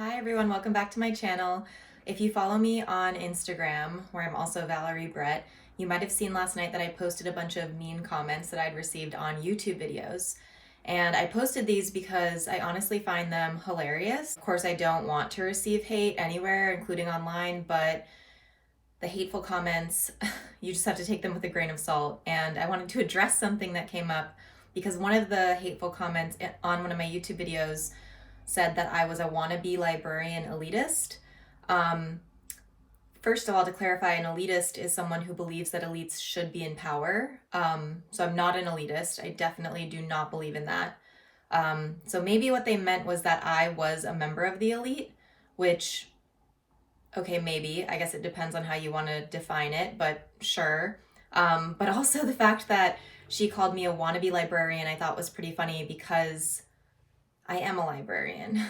Hi everyone, welcome back to my channel. If you follow me on Instagram, where I'm also Valerie Brett, you might have seen last night that I posted a bunch of mean comments that I'd received on YouTube videos. And I posted these because I honestly find them hilarious. Of course, I don't want to receive hate anywhere, including online, but the hateful comments, you just have to take them with a grain of salt. And I wanted to address something that came up because one of the hateful comments on one of my YouTube videos said that I was a wannabe librarian elitist. First of all, to clarify, an elitist is someone who believes that elites should be in power. So I'm not an elitist. I definitely do not believe in that. So maybe what they meant was that I was a member of the elite, which, okay, maybe. I guess it depends on how you want to define it, but sure. But also the fact that she called me a wannabe librarian I thought was pretty funny because I am a librarian.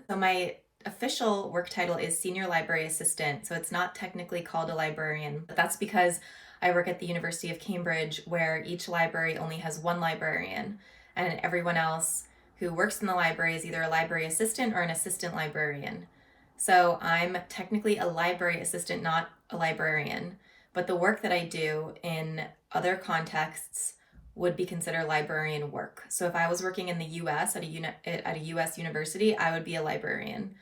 So my official work title is Senior Library Assistant, so it's not technically called a librarian, but that's because I work at the University of Cambridge, where each library only has one librarian, and everyone else who works in the library is either a library assistant or an assistant librarian. So I'm technically a library assistant, not a librarian, but the work that I do in other contexts would be considered librarian work. So if I was working in the US at a US university, I would be a librarian.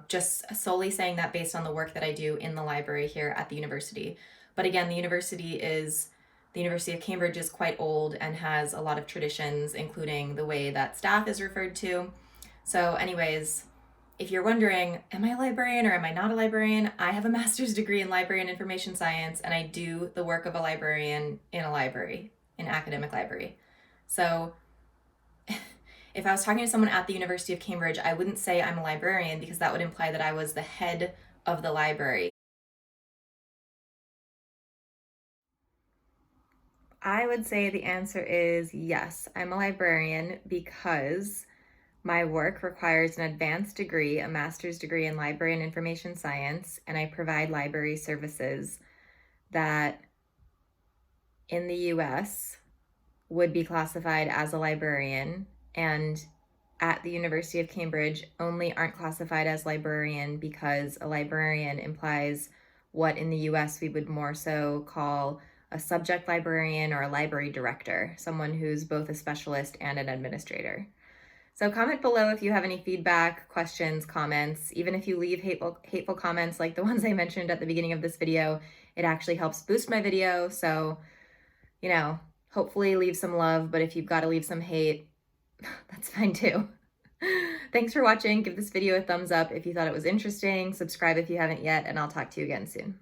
Just solely saying that based on the work that I do in the library here at the university. But again, the University of Cambridge is quite old and has a lot of traditions, including the way that staff is referred to. So anyways, if you're wondering, am I a librarian or am I not a librarian? I have a master's degree in library and information science, and I do the work of a librarian in a library, an academic library. So if I was talking to someone at the University of Cambridge, I wouldn't say I'm a librarian because that would imply that I was the head of the library. I would say the answer is yes, I'm a librarian because my work requires an advanced degree, a master's degree in library and information science, and I provide library services that in the US would be classified as a librarian, and at the University of Cambridge only aren't classified as librarian because a librarian implies what in the US we would more so call a subject librarian or a library director, someone who's both a specialist and an administrator. So comment below if you have any feedback, questions, comments. Even if you leave hateful comments like the ones I mentioned at the beginning of this video, it actually helps boost my video. So, hopefully leave some love, but if you've got to leave some hate, that's fine too. Thanks for watching. Give this video a thumbs up if you thought it was interesting. Subscribe if you haven't yet, and I'll talk to you again soon.